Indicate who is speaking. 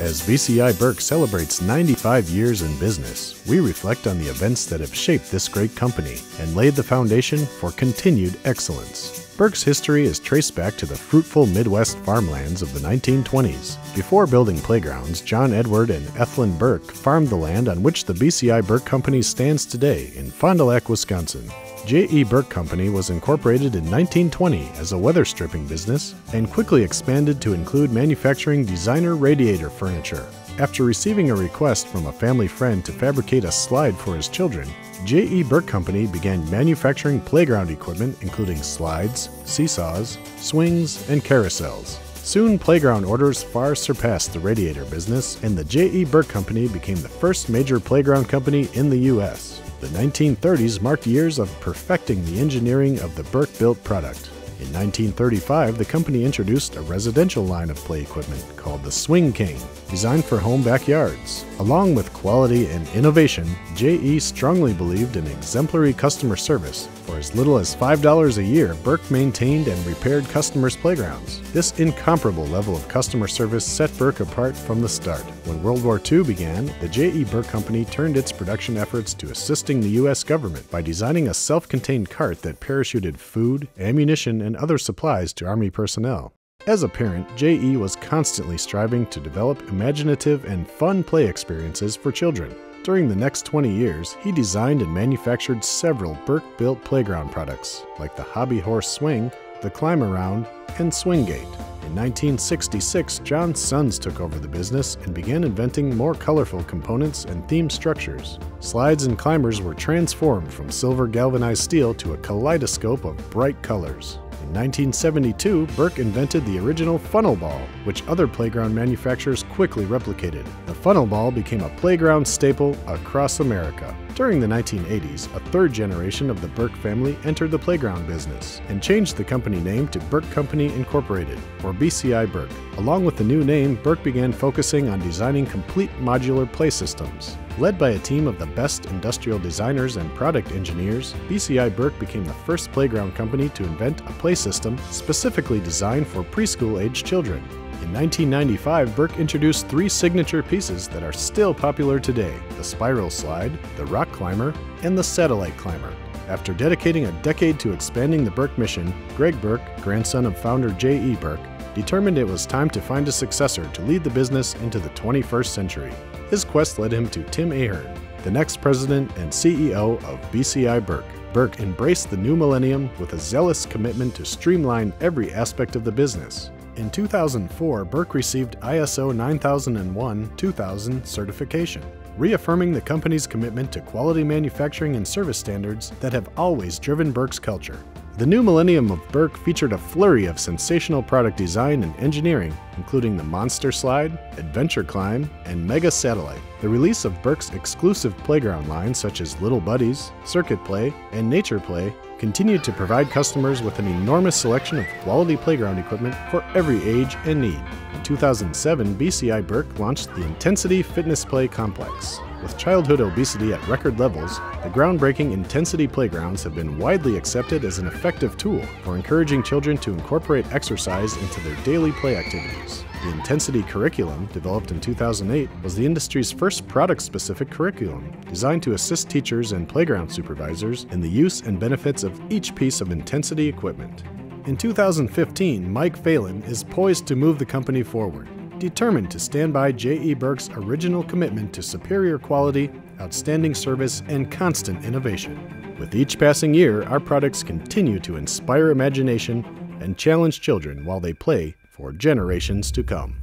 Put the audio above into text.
Speaker 1: As BCI Burke celebrates 95 years in business, we reflect on the events that have shaped this great company and laid the foundation for continued excellence. Burke's history is traced back to the fruitful Midwest farmlands of the 1920s. Before building playgrounds, John Edward and Ethelyn Burke farmed the land on which the BCI Burke Company stands today in Fond du Lac, Wisconsin. J.E. Burke Company was incorporated in 1920 as a weather stripping business and quickly expanded to include manufacturing designer radiator furniture. After receiving a request from a family friend to fabricate a slide for his children, J.E. Burke Company began manufacturing playground equipment including slides, seesaws, swings, and carousels. Soon, playground orders far surpassed the radiator business, and the J.E. Burke Company became the first major playground company in the U.S. The 1930s marked years of perfecting the engineering of the Burke-built product. In 1935, the company introduced a residential line of play equipment called the Swing King, designed for home backyards. Along with quality and innovation, J.E. strongly believed in exemplary customer service. For as little as $5 a year, Burke maintained and repaired customers' playgrounds. This incomparable level of customer service set Burke apart from the start. When World War II began, the J.E. Burke Company turned its production efforts to assisting the U.S. government by designing a self-contained cart that parachuted food, ammunition, and other supplies to Army personnel. As a parent, J.E. was constantly striving to develop imaginative and fun play experiences for children. During the next 20 years, he designed and manufactured several Burke-built playground products, like the Hobby Horse Swing, the Climb-Around, and Swinggate. In 1966, John's sons took over the business and began inventing more colorful components and themed structures. Slides and climbers were transformed from silver galvanized steel to a kaleidoscope of bright colors. In 1972, Burke invented the original funnel ball, which other playground manufacturers quickly replicated. The funnel ball became a playground staple across America. During the 1980s, a third generation of the Burke family entered the playground business and changed the company name to Burke Company Incorporated, or BCI Burke. Along with the new name, Burke began focusing on designing complete modular play systems. Led by a team of the best industrial designers and product engineers, BCI Burke became the first playground company to invent a play system specifically designed for preschool-age children. In 1995, Burke introduced three signature pieces that are still popular today: the Spiral Slide, the Rock Climber, and the Satellite Climber. After dedicating a decade to expanding the Burke mission, Greg Burke, grandson of founder J.E. Burke, determined it was time to find a successor to lead the business into the 21st century. His quest led him to Tim Ahern, the next president and CEO of BCI Burke. Burke embraced the new millennium with a zealous commitment to streamline every aspect of the business. In 2004, Burke received ISO 9001-2000 certification, reaffirming the company's commitment to quality manufacturing and service standards that have always driven Burke's culture. The new millennium of Burke featured a flurry of sensational product design and engineering, including the Monster Slide, Adventure Climb, and Mega Satellite. The release of Burke's exclusive playground lines such as Little Buddies, Circuit Play, and Nature Play continued to provide customers with an enormous selection of quality playground equipment for every age and need. In 2007, BCI Burke launched the Intensity Fitness Play Complex. With childhood obesity at record levels, the groundbreaking Intensity playgrounds have been widely accepted as an effective tool for encouraging children to incorporate exercise into their daily play activities. The Intensity curriculum, developed in 2008, was the industry's first product-specific curriculum, designed to assist teachers and playground supervisors in the use and benefits of each piece of Intensity equipment. In 2015, Mike Phelan is poised to move the company forward, determined to stand by J.E. Burke's original commitment to superior quality, outstanding service, and constant innovation. With each passing year, our products continue to inspire imagination and challenge children while they play for generations to come.